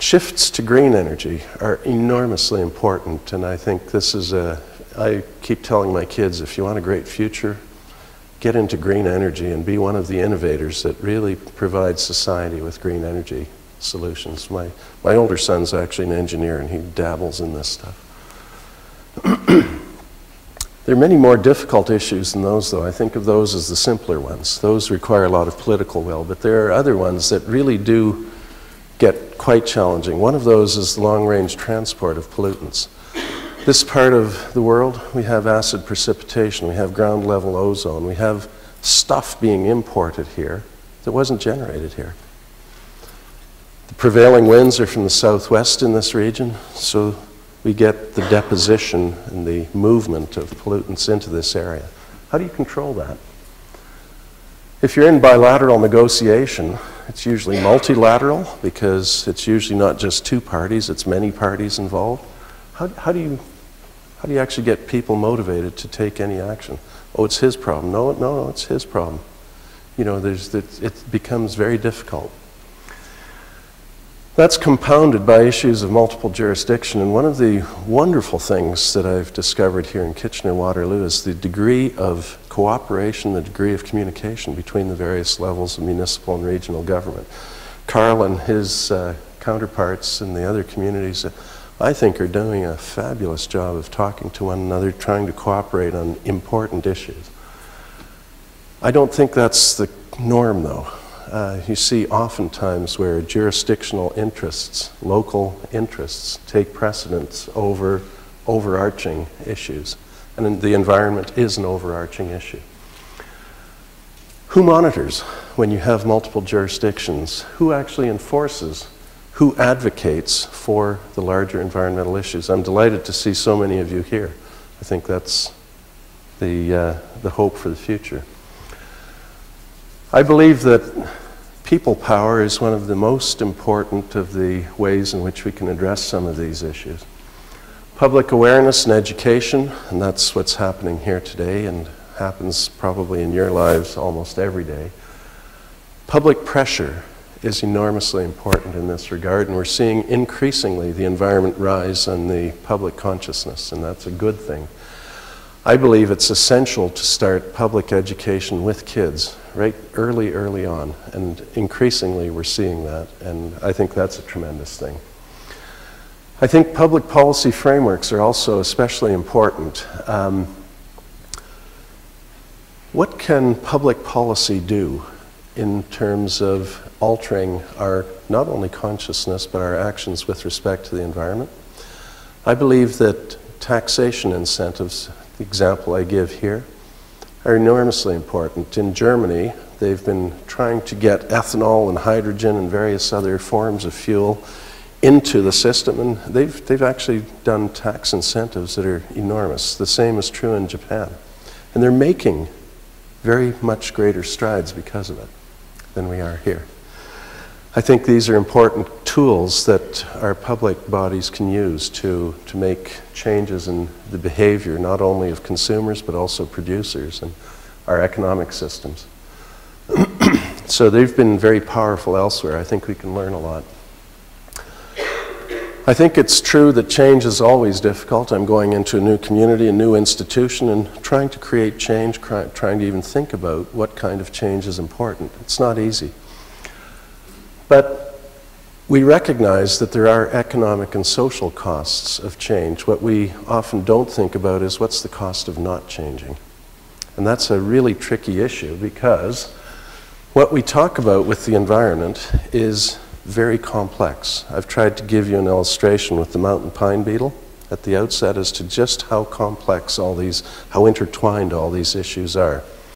Shifts to green energy are enormously important, and I think this is I keep telling my kids, if you want a great future, get into green energy and be one of the innovators that really provide society with green energy solutions. My older son's actually an engineer, and he dabbles in this stuff. There are many more difficult issues than those, though. I think of those as the simpler ones. Those require a lot of political will, but there are other ones that really do get quite challenging. One of those is the long-range transport of pollutants. This part of the world, we have acid precipitation, we have ground-level ozone, we have stuff being imported here that wasn't generated here. The prevailing winds are from the southwest in this region, so we get the deposition and the movement of pollutants into this area. How do you control that? If you're in bilateral negotiation, it's usually multilateral because it's usually not just two parties, it's many parties involved. How do you actually get people motivated to take any action? Oh, it's his problem. No, it's his problem. You know, it becomes very difficult. That's compounded by issues of multiple jurisdiction, and one of the wonderful things that I've discovered here in Kitchener-Waterloo is the degree of cooperation, the degree of communication between the various levels of municipal and regional government. Carl and his counterparts in the other communities, I think, are doing a fabulous job of talking to one another, trying to cooperate on important issues. I don't think that's the norm, though. You see oftentimes where jurisdictional interests, local interests, take precedence over overarching issues. And the environment is an overarching issue. Who monitors when you have multiple jurisdictions? Who actually enforces? Who advocates for the larger environmental issues? I'm delighted to see so many of you here. I think that's the hope for the future. I believe that people power is one of the most important of the ways in which we can address some of these issues. Public awareness and education, and that's what's happening here today and happens probably in your lives almost every day. Public pressure is enormously important in this regard, and we're seeing increasingly the environment rise on the public consciousness, and that's a good thing. I believe it's essential to start public education with kids right early on, and increasingly we're seeing that, and I think that's a tremendous thing. I think public policy frameworks are also especially important. What can public policy do in terms of altering our, not only consciousness, but our actions with respect to the environment? I believe that taxation incentives, the example I give here, are enormously important. In Germany, they've been trying to get ethanol and hydrogen and various other forms of fuel into the system, and they've actually done tax incentives that are enormous. The same is true in Japan. And they're making very much greater strides because of it than we are here. I think these are important tools that our public bodies can use to make changes in the behavior, not only of consumers, but also producers and our economic systems. So they've been very powerful elsewhere. I think we can learn a lot. I think it's true that change is always difficult. I'm going into a new community, a new institution, and trying to create change, trying to even think about what kind of change is important. It's not easy. But we recognize that there are economic and social costs of change. What we often don't think about is what's the cost of not changing. And that's a really tricky issue, because what we talk about with the environment is very complex. I've tried to give you an illustration with the mountain pine beetle at the outset as to just how complex all these, how intertwined all these issues are.